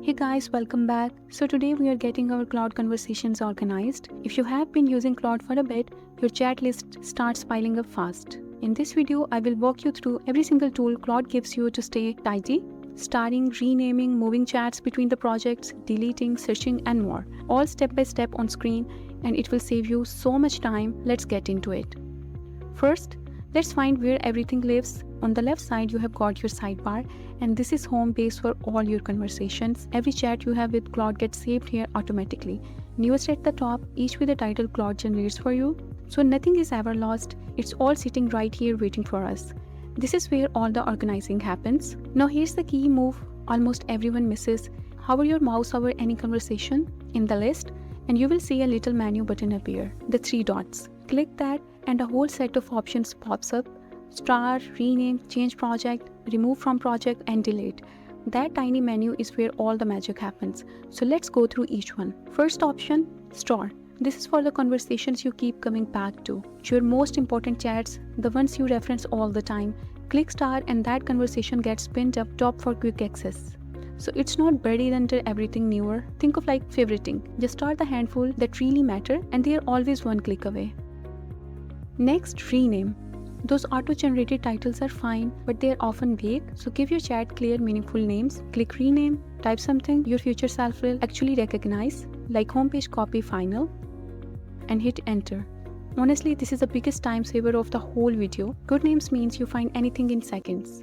Hey guys, welcome back. So today we are getting our Claude conversations organized. If you have been using Claude for a bit, your chat list starts piling up fast. In this video, I will walk you through every single tool Claude gives you to stay tidy, starting, renaming, moving chats between the projects, deleting, searching, and more. All step by step on screen, and it will save you so much time. Let's get into it. First, let's find where everything lives. On the left side, you have got your sidebar, and this is home base for all your conversations. Every chat you have with Claude gets saved here automatically. Newest at the top, each with a title Claude generates for you. So nothing is ever lost. It's all sitting right here waiting for us. This is where all the organizing happens. Now here's the key move almost everyone misses. Hover your mouse over any conversation in the list, and you will see a little menu button appear, the 3 dots. Click that, and a whole set of options pops up. Start, rename, change project, remove from project, and delete. That tiny menu is where all the magic happens. So let's go through each one. First option, store. This is for the conversations you keep coming back to. Your most important chats, the ones you reference all the time. Click start and that conversation gets pinned up top for quick access. So it's not buried under everything newer. Think of like favoriting. Just start the handful that really matter, and they are always one click away. Next, rename. Those auto-generated titles are fine, but they are often vague, so give your chat clear, meaningful names. Click rename, type something your future self will actually recognize, like homepage copy final, and hit enter. Honestly, this is the biggest time saver of the whole video. Good names means you find anything in seconds.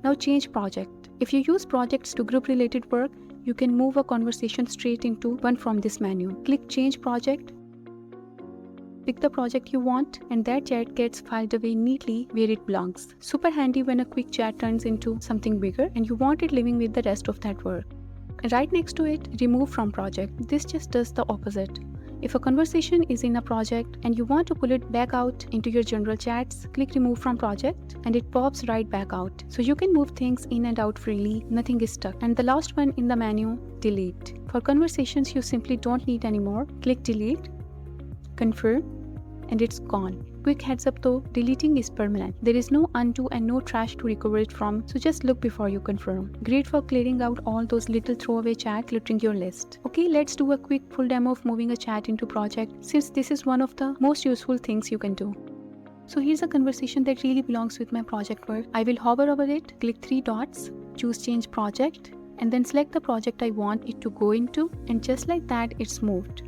Now change project. If you use projects to group-related work, you can move a conversation straight into one from this menu. Click change project. Pick the project you want, and that chat gets filed away neatly where it belongs. Super handy when a quick chat turns into something bigger and you want it living with the rest of that work. Right next to it, remove from project. This just does the opposite. If a conversation is in a project and you want to pull it back out into your general chats, click remove from project and it pops right back out. So you can move things in and out freely, nothing is stuck. And the last one in the menu, delete. For conversations you simply don't need anymore, click delete, confirm, and it's gone. Quick heads up though, deleting is permanent. There is no undo and no trash to recover it from, so just look before you confirm. Great for clearing out all those little throwaway chat cluttering your list. Okay, let's do a quick full demo of moving a chat into project, since this is one of the most useful things you can do. So here's a conversation that really belongs with my project work. I will hover over it, click 3 dots, choose change project, and then select the project I want it to go into, and just like that, it's moved.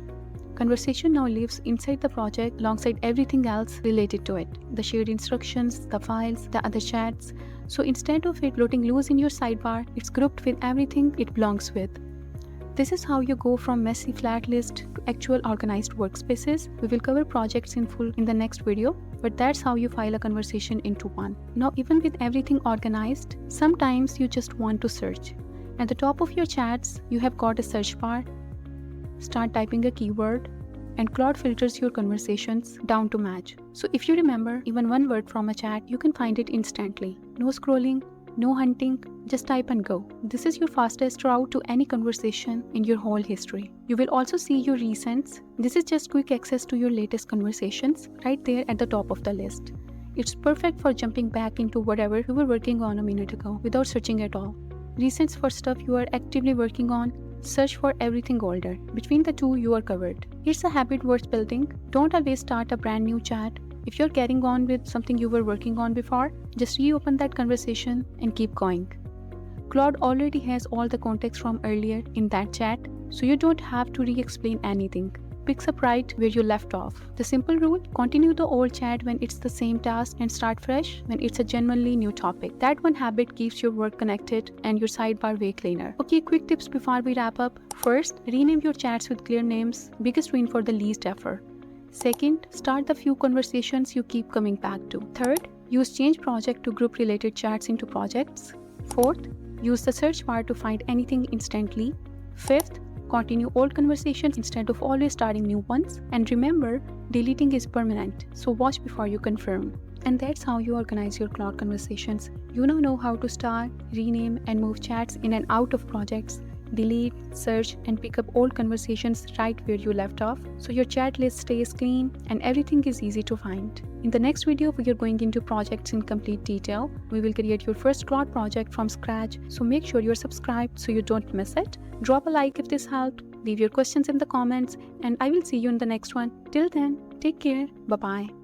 Conversation now lives inside the project alongside everything else related to it. The shared instructions, the files, the other chats. So instead of it floating loose in your sidebar, it's grouped with everything it belongs with. This is how you go from messy flat list to actual organized workspaces. We will cover projects in full in the next video, but that's how you file a conversation into one. Now, even with everything organized, sometimes you just want to search. At the top of your chats, you have got a search bar. Start typing a keyword, and Claude filters your conversations down to match. So if you remember even one word from a chat, you can find it instantly. No scrolling, no hunting, just type and go. This is your fastest route to any conversation in your whole history. You will also see your recents. This is just quick access to your latest conversations right there at the top of the list. It's perfect for jumping back into whatever you were working on a minute ago without searching at all. Recents for stuff you are actively working on. Search for everything older. Between the two, you are covered. Here's a habit worth building. Don't always start a brand new chat. If you're carrying on with something you were working on before, just reopen that conversation and keep going. Claude already has all the context from earlier in that chat, so you don't have to re-explain anything. Picks up right where you left off. The simple rule, continue the old chat when it's the same task and start fresh when it's a genuinely new topic. That one habit keeps your work connected and your sidebar way cleaner. Okay, quick tips before we wrap up. First, rename your chats with clear names, biggest win for the least effort. Second, start the few conversations you keep coming back to. Third, use change project to group related chats into projects. Fourth, use the search bar to find anything instantly. Fifth, continue old conversations instead of always starting new ones. And remember, deleting is permanent, so watch before you confirm. And that's how you organize your Claude conversations. You now know how to start, rename, and move chats in and out of projects. delete, search, and pick up old conversations right where you left off, so your chat list stays clean and everything is easy to find. In the next video, we are going into projects in complete detail. We will create your first Claude project from scratch, so make sure you're subscribed so you don't miss it. Drop a like if this helped, leave your questions in the comments, and I will see you in the next one. Till then, take care. Bye-bye.